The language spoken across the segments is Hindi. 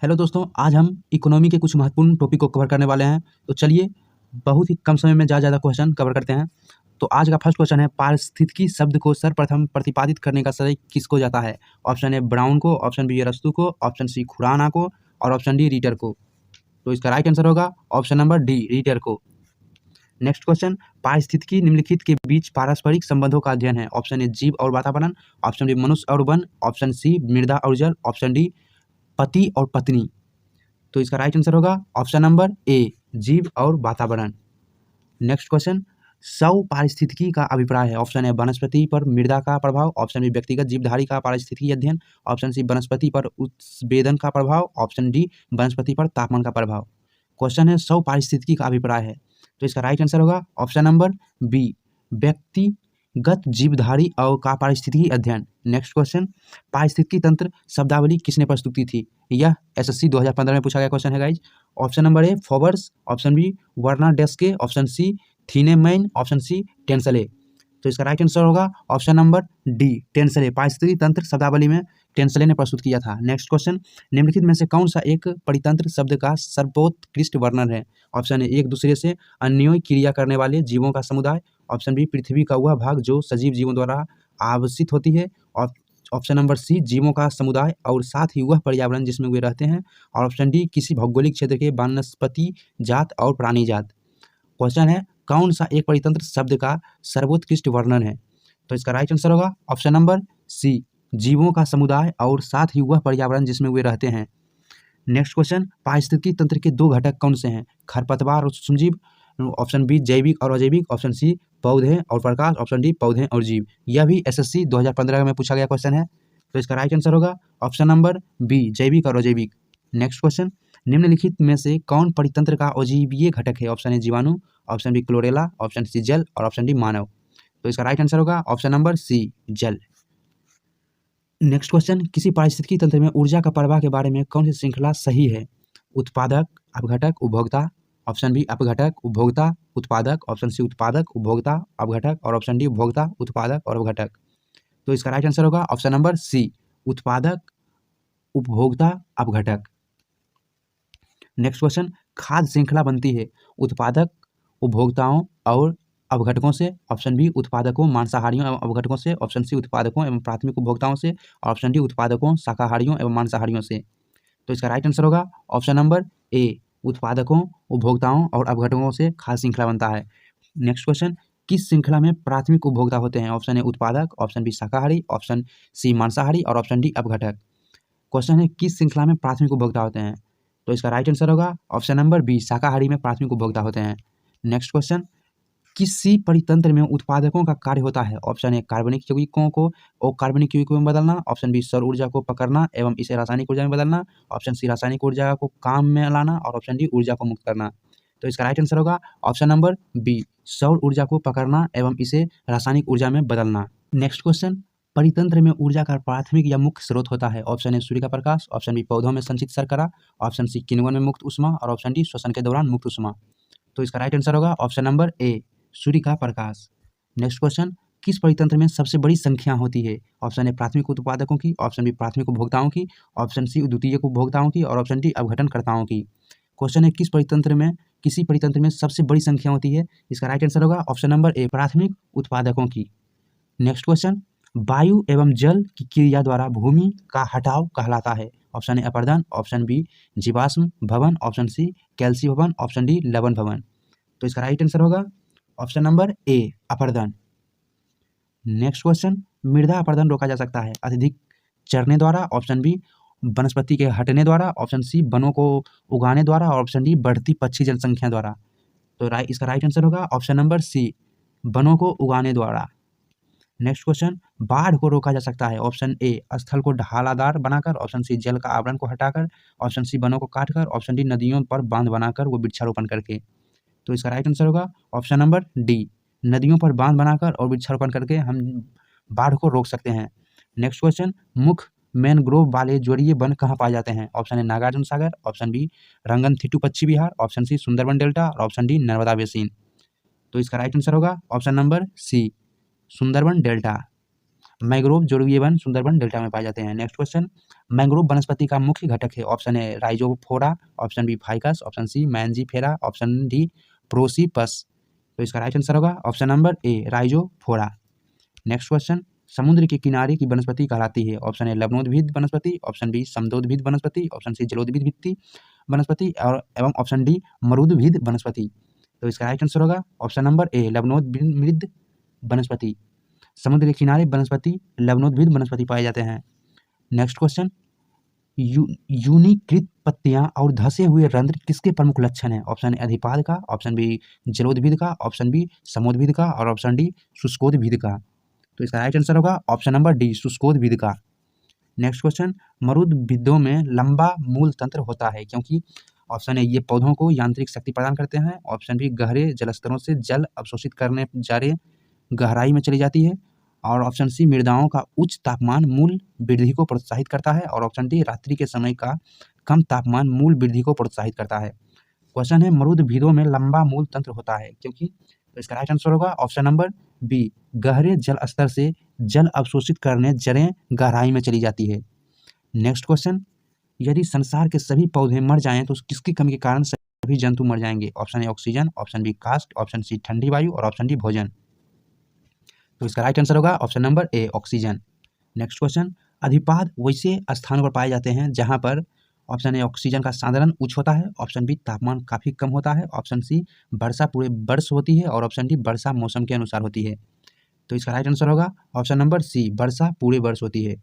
हेलो दोस्तों, आज हम इकोनॉमी के कुछ महत्वपूर्ण टॉपिक को कवर करने वाले हैं। तो चलिए बहुत ही कम समय में ज़्यादा क्वेश्चन कवर करते हैं। तो आज का फर्स्ट क्वेश्चन है, पारिस्थितिकी शब्द को सर्वप्रथम प्रतिपादित करने का श्रेय किसको जाता है? ऑप्शन ए ब्राउन को, ऑप्शन बी अरस्तू को, ऑप्शन सी खुराना को और ऑप्शन डी रीटर को। तो इसका राइट आंसर होगा ऑप्शन नंबर डी, रीटर को। नेक्स्ट क्वेश्चन, पारिस्थितिकी निम्नलिखित के बीच पारस्परिक संबंधों का अध्ययन है। ऑप्शन ए जीव और वातावरण, ऑप्शन बी मनुष्य और वन, ऑप्शन सी मृदा और जल, ऑप्शन डी पति और पत्नी। तो इसका राइट आंसर होगा ऑप्शन नंबर ए, जीव और वातावरण। नेक्स्ट क्वेश्चन, सौ पारिस्थितिकी का अभिप्राय है। ऑप्शन ए वनस्पति पर मृदा का प्रभाव, ऑप्शन बी व्यक्तिगत जीवधारी का पारिस्थितिकी अध्ययन, ऑप्शन सी वनस्पति पर उत्सवेदन का प्रभाव, ऑप्शन डी वनस्पति पर तापमान का प्रभाव। क्वेश्चन है सौ पारिस्थितिकी का अभिप्राय है, तो इसका राइट आंसर होगा ऑप्शन नंबर बी, व्यक्तिगत जीवधारी और का पारिस्थितिकी अध्ययन। नेक्स्ट क्वेश्चन, पारिस्थितिकी तंत्र शब्दावली किसने प्रस्तुत की थी? यह एसएससी 2015 में पूछा गया क्वेश्चन है guys. Option number A Forbes, option B Vernadsky, option C Thienemann, option C Tansley. तो इसका राइट आंसर होगा ऑप्शन नंबर डी, टेंसले। पारिस्थितिकी तंत्र शब्दावली में टेंसले ने प्रस्तुत किया था। नेक्स्ट क्वेश्चन, निम्नलिखित में से कौन सा एक परितंत्र शब्द का सर्वोत्कृष्ट वर्णन है? ऑप्शन ए एक दूसरे से अन्योन्य क्रिया करने वाले जीवों का समुदाय, ऑप्शन बी पृथ्वी का वह भाग जो सजीव जीवों द्वारा आवासित होती है, और ऑप्शन नंबर सी जीवों का समुदाय और साथ ही वह पर्यावरण जिसमें वे रहते हैं, और ऑप्शन डी किसी भौगोलिक क्षेत्र के वनस्पति जात और प्राणी जात। क्वेश्चन है कौन सा एक परितंत्र शब्द का सर्वोत्कृष्ट वर्णन है? तो इसका राइट आंसर होगा ऑप्शन नंबर सी, जीवों का समुदाय और साथ ही वह पर्यावरण जिसमें वे रहते हैं। नेक्स्ट क्वेश्चन, पारिस्थितिकी तंत्र के दो घटक कौन से हैं? खरपतवार और सूक्ष्मजीव, ऑप्शन बी जैविक और अजैविक, ऑप्शन सी पौधे और प्रकाश, ऑप्शन डी पौधे और जीव। यह भी एसएससी 2015 में पूछा गया क्वेश्चन है, तो इसका राइट आंसर होगा ऑप्शन नंबर बी, जैविक और अजैविक। नेक्स्ट क्वेश्चन, निम्नलिखित में से कौन परितंत्र का अजीवीय घटक है? ऑप्शन ए जीवाणु, option B chlorella, option C जल और ऑप्शन डी मानव। तो इसका राइट आंसर होगा ऑप्शन नंबर सी, जल। नेक्स्ट क्वेश्चन, किसी पारिस्थितिकी तंत्र में ऊर्जा का प्रवाह के बारे में कौन सी श्रृंखला सही है? उत्पादक, अपघटक, उपभोक्ता, ऑप्शन बी अपघटक, उपभोक्ता, उत्पादक, ऑप्शन सी उत्पादक, उपभोक्ता, अपघटक और ऑप्शन डी उपभोक्ता, उत्पादक और अपघटक। तो इसका राइट आंसर होगा ऑप्शन नंबर सी, उत्पादक, उपभोक्ता, अपघटक। नेक्स्ट क्वेश्चन, खाद्य श्रृंखला बनती है उत्पादक, उपभोक्ताओं और अपघटकों से, ऑप्शन बी उत्पादकों मांसाहारियों एवं अपघटकों से, ऑप्शन सी उत्पादकों एवं प्राथमिक उपभोक्ताओं से, ऑप्शन डी उत्पादकों शाकाहारियों एवं मांसाहारियों से। तो इसका राइट आंसर होगा ऑप्शन नंबर ए, उत्पादकों, उपभोक्ताओं और अपघटकों से खाद्य श्रृंखला बनता है। नेक्स्ट क्वेश्चन, किस श्रृंखला में प्राथमिक उपभोक्ता होते हैं? ऑप्शन ए उत्पादक, ऑप्शन बी शाकाहारी, ऑप्शन सी मांसाहारी और ऑप्शन डी अपघटक। क्वेश्चन है किस श्रृंखला में प्राथमिक उपभोक्ता होते हैं? तो इसका राइट आंसर होगा ऑप्शन नंबर बी, शाकाहारी में प्राथमिक उपभोक्ता होते हैं। नेक्स्ट क्वेश्चन, किसी परितंत्र में उत्पादकों का कार्य होता है? ऑप्शन ए कार्बनिक यौगिकों को अकार्बनिक यौगिकों में बदलना, ऑप्शन बी सौर ऊर्जा को पकड़ना एवं इसे रासायनिक ऊर्जा में बदलना, ऑप्शन सी रासायनिक ऊर्जा को काम में लाना और ऑप्शन डी ऊर्जा को मुक्त करना। तो इसका राइट आंसर होगा ऑप्शन नंबर बी, सौर ऊर्जा को पकड़ना एवं इसे रासायनिक ऊर्जा में बदलना। नेक्स्ट क्वेश्चन, परितंत्र में ऊर्जा का प्राथमिक या मुख्य स्रोत होता है? ऑप्शन ए सूर्य का प्रकाश, ऑप्शन बी पौधों में संचित शर्करा, ऑप्शन सी किण्वन में मुक्त ऊष्मा और ऑप्शन डी श्वसन के दौरान मुक्त ऊष्मा। तो इसका राइट आंसर होगा ऑप्शन नंबर ए, सूर्य का प्रकाश। नेक्स्ट क्वेश्चन, किस परितंत्र में सबसे बड़ी संख्या होती है? ऑप्शन ए प्राथमिक उत्पादकों की, ऑप्शन बी प्राथमिक उपभोक्ताओं की, ऑप्शन सी द्वितीयक उपभोक्ताओं की और ऑप्शन डी अपघटनकर्ताओं की। क्वेश्चन है किस परितंत्र में किसी परितंत्र में सबसे बड़ी संख्या होती है? इसका राइट आंसर होगा ऑप्शन नंबर ए, प्राथमिक उत्पादकों की। नेक्स्ट क्वेश्चन, वायु एवं जल की क्रिया द्वारा भूमि का हटाव कहलाता है? ऑप्शन ए अपरदन, ऑप्शन बी जीवाश्म भवन, ऑप्शन सी कैल्सी भवन, ऑप्शन डी लवण भवन। तो इसका राइट आंसर होगा ऑप्शन नंबर ए, अपरदन। नेक्स्ट क्वेश्चन, मृदा अपरदन रोका जा सकता है अत्यधिक चरने द्वारा, ऑप्शन बी वनस्पति के हटने द्वारा, ऑप्शन सी वनों को उगाने द्वारा और ऑप्शन डी बढ़ती पक्षी जनसंख्या द्वारा। तो इसका राइट आंसर होगा ऑप्शन नंबर सी, वनों को उगाने द्वारा। नेक्स्ट क्वेश्चन, बाढ़ को रोका जा सकता है? ऑप्शन ए स्थल को ढालादार बनाकर, ऑप्शन सी जल का आवरण को हटाकर, ऑप्शन सी वनों को काटकर, ऑप्शन डी नदियों पर बांध बनाकर वो वृक्षारोपण करके। तो इसका राइट आंसर होगा ऑप्शन नंबर डी, नदियों पर बांध बनाकर और वृक्षारोपण करके हम बाढ़ को रोक सकते हैं। नेक्स्ट क्वेश्चन, मुख्य मैनग्रोव वाले जलीय वन कहाँ पाए जाते हैं? Option A Nagarjuna Sagar, option B Ranganathittu पश्चिमी Bihar, option C Sundarban delta और ऑप्शन डी नर्मदा बेसिन। तो इसका राइट आंसर होगा option number C, Sundarban delta. Mangrove जलीय वन सुंदरबन डेल्टा में पाए जाते हैं। नेक्स्ट क्वेश्चन, मैंग्रोव वनस्पति का मुख्य घटक है? Option A Rhizophora, option B Ficus, option C Mangifera, option D Prosopis. तो इसका राइट आंसर होगा option number A Rhizophora. Next question, समुद्र के किनारे की वनस्पति कहलाती है? ऑप्शन ए लवणोद्भिद वनस्पति, ऑप्शन बी समुद्रोद्भिद वनस्पति, ऑप्शन सी जलोद्भिद भित्ति वनस्पति और एवं ऑप्शन डी मरुद्भिद वनस्पति। तो इसका राइट आंसर होगा ऑप्शन नंबर ए लवणोद्भिद वनस्पति। समुद्र के किनारे वनस्पति लवणोद्भिद वनस्पति पाए जाते हैं। नेक्स्ट क्वेश्चन, यूनिकृत पत्तियां और धसे हुए रंध्र किसके प्रमुख लक्षण हैं? ऑप्शन ए अधिपाद का, ऑप्शन बी जलोद्भिद का, ऑप्शन बी समोद्भिद का और ऑप्शन डी शुष्कोद्भिद का। तो इसका राइट आंसर होगा ऑप्शन नंबर डी शुष्कोद्भिद का। नेक्स्ट क्वेश्चन, मरुद्भिदों में लंबा मूल तंत्र होता है क्योंकि? ऑप्शन ए ये पौधों को यांत्रिक शक्ति प्रदान करते हैं, ऑप्शन बी गहरे जलस्तरों से जल अवशोषित करने जारे गहराई में चली जाती है और ऑप्शन सी मृदाओं का उच्च तापमान मूल वृद्धि को प्रोत्साहित करता है और ऑप्शन डी रात्रि के समय का कम तापमान मूल वृद्धि को प्रोत्साहित करता है। क्वेश्चन है मरुद्भिदों में लंबा मूल तंत्र होता है क्योंकि? तो इसका राइट आंसर होगा ऑप्शन नंबर बी गहरे जल स्तर से जल अवशोषित करने जड़ें गहराई में चली जाती है। नेक्स्ट क्वेश्चन, यदि संसार के सभी पौधे मर जाएं तो किसकी कमी के कारण सभी जंतु मर जाएंगे? Option A oxygen, option B कास्ट, ऑप्शन सी ठंडी वायु और ऑप्शन डी भोजन। तो इसका राइट आंसर होगा option number A oxygen. Next question, अधिपाद वैसे स्थानों पर पाए जाते हैं जहां पर? ऑप्शन ए ऑक्सीजन का सांद्रण उच्च होता है, ऑप्शन बी तापमान काफी कम होता है, ऑप्शन सी वर्षा पूरे वर्ष होती है और ऑप्शन डी वर्षा मौसम के अनुसार होती है। तो इसका राइट आंसर होगा ऑप्शन नंबर सी वर्षा पूरे वर्ष होती है।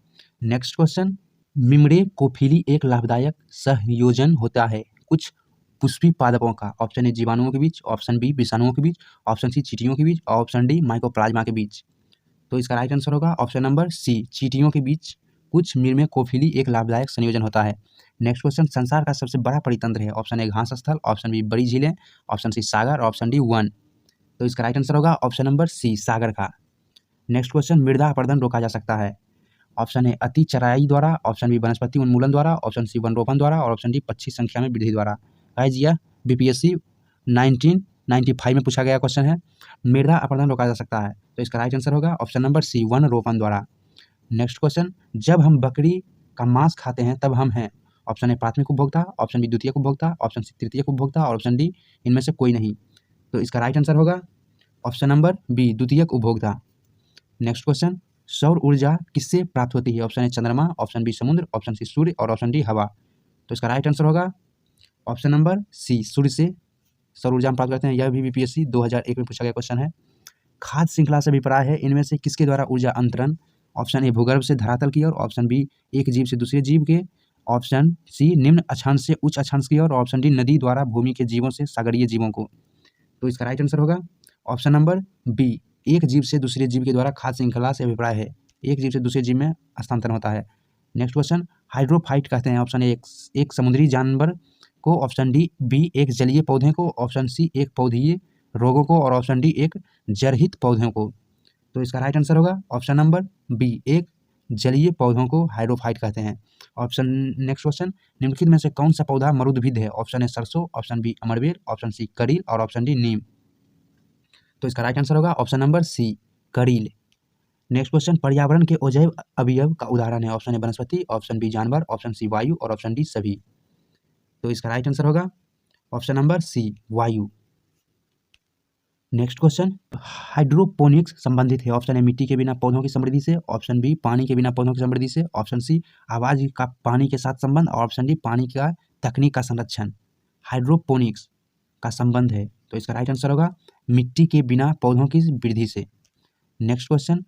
नेक्स्ट क्वेश्चन, मिम्रेकोफिली एक लाभदायक सहयोजन होता है कुछ पुष्पी पादपों का? ऑप्शन ए जीवाणुओं के बीच, ऑप्शन बी विषाणुओं के बीच, ऑप्शन सी चींटियों के बीच और ऑप्शन डी माइकोप्लाज्मा के बीच। तो इसका राइट आंसर होगा ऑप्शन नंबर सी चींटियों के बीच कुछ मिम्रेकोफिली एक लाभदायक संयोजन होता है। नेक्स्ट क्वेश्चन, संसार का सबसे बड़ा परितंत्र है? ऑप्शन ए घास स्थल, ऑप्शन बी बड़ी झीलें, ऑप्शन सी सागर, ऑप्शन डी वन। तो इसका राइट आंसर होगा ऑप्शन नंबर सी सागर का। नेक्स्ट क्वेश्चन, मृदा अपरदन रोका जा सकता है? ऑप्शन ए अति चराई द्वारा, ऑप्शन बी वनस्पति उन्मूलन द्वारा, ऑप्शन सी वन रोपण द्वारा और ऑप्शन डी पक्षी संख्या में वृद्धि द्वारा। गाइस यह बीपीएससी 1995 में पूछा गया क्वेश्चन है, मृदा अपरदन रोका जा सकता है। तो इसका राइट आंसर होगा ऑप्शन नंबर सी वन रोपण द्वारा। नेक्स्ट क्वेश्चन, जब हम बकरी का मांस खाते हैं तब हम हैं? ऑप्शन ए प्राथमिक उपभोक्ता, ऑप्शन बी द्वितीयक उपभोक्ता, ऑप्शन सी तृतीयक उपभोक्ता और ऑप्शन डी इनमें से कोई नहीं। तो इसका राइट आंसर होगा ऑप्शन नंबर बी द्वितीयक उपभोक्ता। नेक्स्ट क्वेश्चन, सौर ऊर्जा किससे प्राप्त होती है? ऑप्शन ए चंद्रमा, ऑप्शन बी समुद्र, ऑप्शन सी सूर्य और ऑप्शन डी हवा। तो इसका राइट आंसर होगा ऑप्शन नंबर सी सूर्य से सौर ऊर्जा हम प्राप्त करते हैं। यह भी बीपीएससी 2001 में पूछा गया क्वेश्चन है। खाद्य श्रृंखला से अभिप्राय है इनमें से किसके द्वारा ऊर्जा अंतरण? ऑप्शन ए भूगर्भ से धरातल की ओर, ऑप्शन बी एक जीव से दूसरे जीव के, ऑप्शन सी निम्न अक्षांश से उच्च अक्षांश की ओर और ऑप्शन डी नदी द्वारा भूमि के जीवों से सागरीय जीवों को। तो इसका राइट आंसर होगा ऑप्शन नंबर बी एक जीव से दूसरे जीव के द्वारा खाद्य श्रृंखला से अभिप्राय है, एक जीव से दूसरे जीव में हस्तांतरण होता है। नेक्स्ट क्वेश्चन, हाइड्रोफाइट कहते हैं? ऑप्शन ए एक समुद्री जानवर को, ऑप्शन डी बी एक जलीय पौधे को, ऑप्शन सी एक पौधीय रोगों को और ऑप्शन डी एक जरहित पौधों को। तो इसका राइट आंसर होगा ऑप्शन नंबर बी एक जलीय पौधों को हाइड्रोफाइट कहते हैं। ऑप्शन नेक्स्ट क्वेश्चन, निम्नलिखित में से कौन सा पौधा मरुद्भिद है? ऑप्शन ए सरसों, ऑप्शन बी अमरवेल, ऑप्शन सी करील और ऑप्शन डी नीम। तो इसका राइट आंसर होगा ऑप्शन नंबर सी करील। नेक्स्ट क्वेश्चन, पर्यावरण के अजैव अवयव का उदाहरण है? ऑप्शन ए वनस्पति, ऑप्शन बी जानवर, ऑप्शन सी वायु और ऑप्शन डी सभी। तो इसका राइट आंसर होगा ऑप्शन नंबर सी वायु। नेक्स्ट क्वेश्चन, हाइड्रोपोनिक्स संबंधित है? ऑप्शन ए मिट्टी के बिना पौधों की समृद्धि से, ऑप्शन बी पानी के बिना पौधों की समृद्धि से, ऑप्शन सी आवाज का पानी के साथ संबंध और ऑप्शन डी पानी का तकनीक का संरक्षण। हाइड्रोपोनिक्स का संबंध है तो इसका राइट आंसर होगा मिट्टी के बिना पौधों की वृद्धि से। नेक्स्ट क्वेश्चन,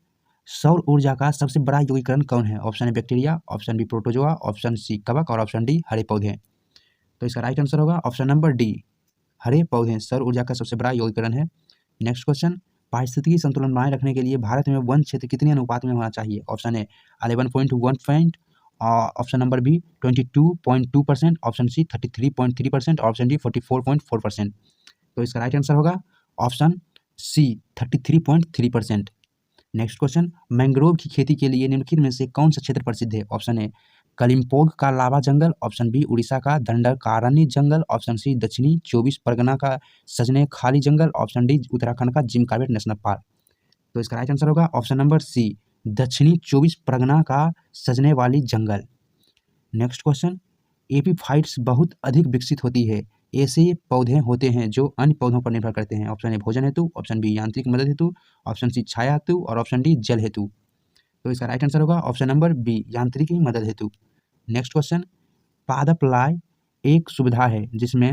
सौर ऊर्जा का सबसे बड़ा यौगिकरण कौन है? Option A bacteria, option B protozoa, option C कवक और ऑप्शन डी हरे पौधे। तो इसका राइट आंसर होगा ऑप्शन नंबर डी हरे पौधे सौर ऊर्जा का सबसे बड़ा यौगिकरण है। नेक्स्ट क्वेश्चन, पारिस्थितिकी संतुलन बनाए रखने के लिए भारत में वन क्षेत्र कितने अनुपात में होना चाहिए? Option A 11.1%, option number B 22.2%, option C 33.3%, option D 44.4%। तो इसका राइट आंसर होगा option C 33.3%। Next question, mangrove की खेती के लिए निम्नलिखित में से कौन सा क्षेत्र प्रसिद्ध है? ऑप्शन ए कलिम्पोंग का लावा जंगल, ऑप्शन बी उड़ीसा का दंडकारण्य जंगल, ऑप्शन सी दक्षिणी 24 परगना का सजने खाली जंगल, ऑप्शन डी उत्तराखंड का जिम कॉर्बेट नेशनल पार्क। तो इसका राइट आंसर होगा ऑप्शन नंबर सी दक्षिणी 24 परगना का सजने वाली जंगल। नेक्स्ट क्वेश्चन, एपीफाइट्स बहुत अधिक विकसित होती है, ऐसे पौधे होते हैं जो अन्य पौधों पर निर्भर करते हैं। ऑप्शन ए भोजन हेतु, ऑप्शन बी यांत्रिक मदद हेतु, ऑप्शन सी छाया हेतु और ऑप्शन डी जल हेतु। तो इसका राइट आंसर होगा ऑप्शन नंबर बी, यांत्रिकी मदद हेतु। नेक्स्ट क्वेश्चन, पादप लाय एक सुविधा है जिसमें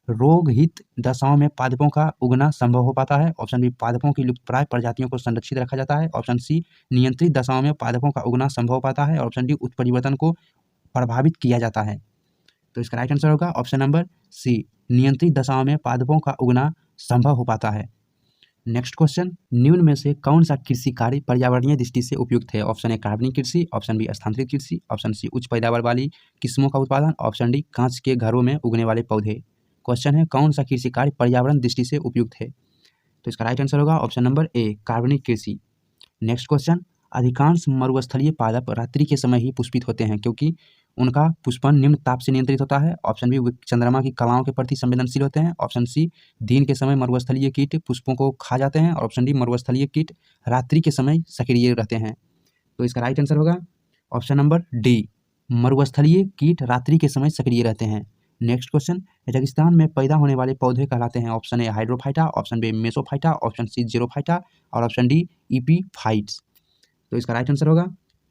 रोगहित दशाओं में पादपों का उगना संभव हो पाता है। ऑप्शन बी, पादपों की लुप्तप्राय प्रजातियों को संरक्षित रखा जाता है। ऑप्शन सी, नियंत्रित दशाओं में पादपों का उगना संभव हो पाता है। ऑप्शन डी, उत्परिवर्तन को प्रभावित किया जाता है। तो इसका राइट आंसर होगा ऑप्शन नंबर सी, नियंत्रित दशाओं में पादपों का उगना संभव हो पाता है। नेक्स्ट क्वेश्चन, निम्न में से कौन सा कृषि कार्य पर्यावरणीय दृष्टि से उपयुक्त है? ऑप्शन ए कार्बनिक कृषि, ऑप्शन बी स्थानांतरित कृषि, ऑप्शन सी उच्च पैदावार वाली किस्मों का उत्पादन, ऑप्शन डी कांच के घरों में उगने वाले पौधे। क्वेश्चन है कौन सा कृषि कार्य पर्यावरण दृष्टि से उपयुक्त है? तो इसका राइट आंसर होगा ऑप्शन नंबर ए, कार्बनिक कृषि। नेक्स्ट क्वेश्चन, अधिकांश मरुस्थलीय पादप रात्रि के समय ही पुष्पित होते हैं क्योंकि उनका पुष्पन निम्न ताप से नियंत्रित होता है। ऑप्शन बी, वे चंद्रमा की कलाओं के प्रति संवेदनशील होते हैं। ऑप्शन सी, दिन के समय मरुस्थलीय कीट पुष्पों को खा जाते हैं। और ऑप्शन डी, मरुस्थलीय कीट रात्रि के समय सक्रिय रहते हैं। तो इसका राइट आंसर होगा ऑप्शन नंबर डी, मरुस्थलीय कीट रात्रि के समय सक्रिय रहते हैं। नेक्स्ट क्वेश्चन, रेगिस्तान में पैदा होने वाले पौधे कहलाते हैं। Option A hydrophyta, option B mesophyta, option C xerophyta और ऑप्शन डी ईपीफाइट्स। तो इसका राइट आंसर होगा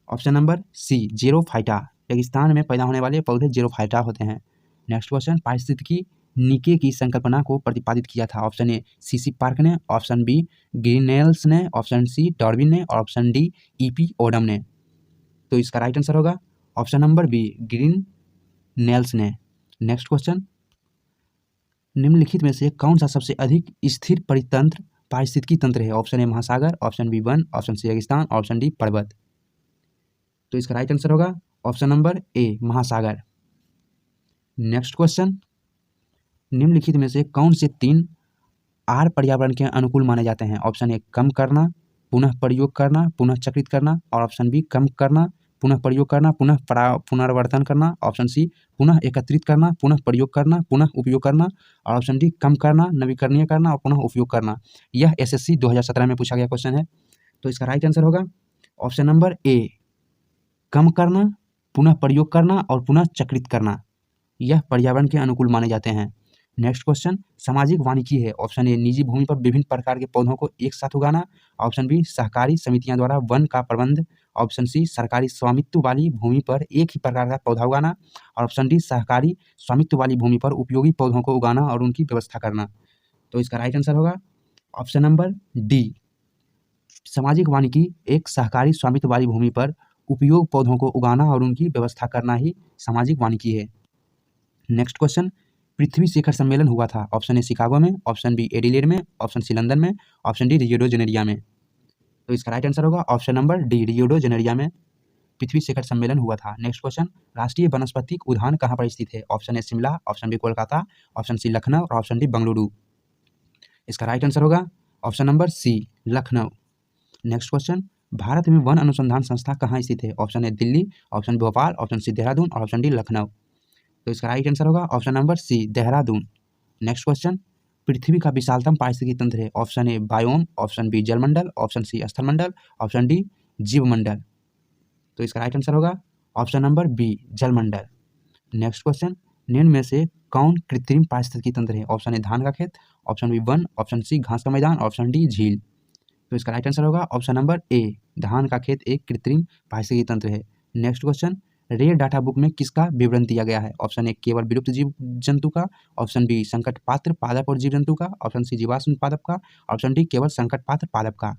ऑप्शन नंबर सी, जीरोफाइटा। रेगिस्तान में पैदा होने वाले पौधे जीरोफाइटा होते हैं। नेक्स्ट क्वेश्चन, पारिस्थितिकी नीके की संकल्पना को प्रतिपादित किया था। ऑप्शन ए सीसी पार्क ने, ऑप्शन बी ग्रीनेल्स ने, ऑप्शन सी डार्विन ने और ऑप्शन डी ईपी ओडम ने। तो इसका राइट आंसर होगा ऑप्शन नंबर बी, ग्रीनेल्स ने। नेक्स्ट क्वेश्चन, निम्नलिखित में से कौन सा सबसे अधिक स्थिर परितंत्र पारिस्थितिकी तंत्र है? ऑप्शन ए महासागर, ऑप्शन बी वन, ऑप्शन सी रेगिस्तान, ऑप्शन डी पर्वत। तो इसका राइट आंसर होगा ऑप्शन नंबर ए, महासागर। नेक्स्ट क्वेश्चन, निम्नलिखित में से कौन से 3 आर पर्यावरण के अनुकूल माने जाते हैं? ऑप्शन ए कम करना, पुनः प्रयोग करना, पुनः चक्रित करना और ऑप्शन बी कम करना, पुनः प्रयोग करना, पुनः पुनर्वर्तन करना, ऑप्शन सी पुनः एकत्रित करना, पुनः प्रयोग करना, पुनः उपयोग करना और ऑप्शन डी कम करना, नवीकरणीय करना और पुनः उपयोग करना। यह एसएससी 2017 में पूछा गया क्वेश्चन है। तो इसका राइट आंसर होगा ऑप्शन नंबर ए, कम करना, पुनः प्रयोग करना और पुनः चक्रित करना। यह पर्यावरण के अनुकूल माने जाते हैं। नेक्स्ट क्वेश्चन, सामाजिक वानिकी है। ऑप्शन ए निजी भूमि पर विभिन्न प्रकार के पौधों को एक साथ उगाना, ऑप्शन बी सहकारी समितियां द्वारा वन का प्रबंध, ऑप्शन सी सरकारी स्वामित्व वाली भूमि पर एक ही प्रकार का पौधा उगाना और ऑप्शन डी सहकारी स्वामित्व वाली भूमि पर उपयोगी पौधों को उगाना और उनकी व्यवस्था करना। तो इसका राइट आंसर होगा ऑप्शन नंबर डी, सामाजिक वानिकी एक सहकारी स्वामित्व वाली भूमि पर उपयोग पौधों को उगाना और उनकी व्यवस्था करना ही सामाजिक वानिकी है। नेक्स्ट क्वेश्चन, पृथ्वी शिखर सम्मेलन हुआ था। ऑप्शन ए शिकागो में, ऑप्शन बी एडिलेड में, ऑप्शन सी लंदन में, option D Rio de Janeiro में। तो इसका राइट आंसर होगा option number D, Rio de Janeiro में पृथ्वी शिखर सम्मेलन हुआ था। नेक्स्ट क्वेश्चन, राष्ट्रीय वनस्पतिक उद्यान कहाँ पर स्थित है? Option A Shimla, option B Kolkata, option C Lucknow और ऑप्शन डी बेंगलुरु। इसका राइट आंसर होगा option number C, Lucknow. Next question, Bharat में वन अनुसंधान संस्था कहाँ स्थित है? Option A Delhi, option B Bhopal, option C Dehradun और ऑप्शन डी लखनऊ। तो इसका राइट आंसर होगा option number C, Dehradun. Next question, पृथ्वी का विशालतम पारिस्थितिकी तंत्र है। Option A biome, option B जलमंडल, option C स्थलमंडल, ऑप्शन डी जीवमंडल। तो इसका राइट आंसर होगा ऑप्शन नंबर बी, जलमंडल। नेक्स्ट क्वेश्चन, निम्न में से कौन कृत्रिम पारिस्थितिकी तंत्र है? ऑप्शन ए धान का खेत, ऑप्शन बी वन, ऑप्शन सी घास का मैदान, ऑप्शन डी झील। तो इसका राइट आंसर होगा ऑप्शन नंबर ए, धान का खेत एक कृत्रिम पारिस्थितिकी तंत्र है। Next question, rare data book में किसका विवरण दिया गया है? ऑप्शन ए केवल विलुप्त जीव जंतु का, ऑप्शन बी संकट पात्र पादप और जीव जंतु का, ऑप्शन सी जीवाश्म पादप का, ऑप्शन डी केवल संकट पात्र पादप का।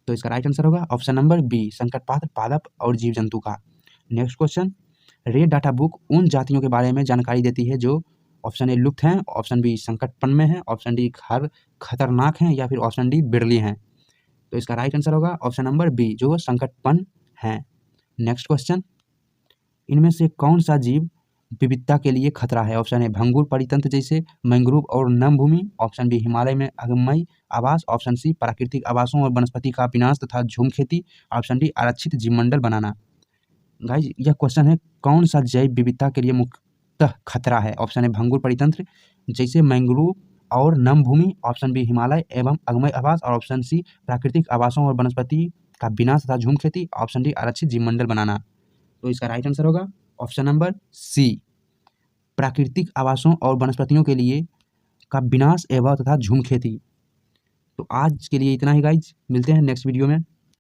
तो इसका राइट आंसर होगा ऑप्शन नंबर बी, संकट पात्र पादप और जीव जंतु का। Next question, rare data book उन जातियों के बारे में जानकारी देती है जो ऑप्शन ए लुप्त हैं, ऑप्शन बी संकटपन में है, ऑप्शन डी खतरनाक हैं या फिर ऑप्शन डी बिरली हैं। तो इसका राइट आंसर होगा ऑप्शन नंबर बी, जो संकटपन है। नेक्स्ट क्वेश्चन, इनमें से कौन सा जीव विविधता के लिए खतरा है? ऑप्शन ए भंगुर परितंत्र जैसे मैंग्रोव और नम भूमि, ऑप्शन बी हिमालय में अगमई आवास, ऑप्शन सी प्राकृतिक आवासों और वनस्पति का विनाश तथा झूम खेती, ऑप्शन डी आरक्षित जीवमंडल बनाना। गाइज यह क्वेश्चन है कौन सा जैव विविधता के लिए मुख्यतः खतरा है? ऑप्शन ए भंगुर परितंत्र जैसे मैंग्रोव और नम भूमि, ऑप्शन बी हिमालय एवं अगमई आवास और ऑप्शन सी प्राकृतिक आवासों और वनस्पति का विनाश तथा झूम खेती, ऑप्शन डी आरक्षित जीवमंडल बनाना। तो इसका राइट आंसर होगा ऑप्शन नंबर सी, प्राकृतिक आवासों और वनस्पतियों के लिए का विनाश एवं तथा झूम खेती। तो आज के लिए इतना ही गाइज, मिलते हैं नेक्स्ट वीडियो में।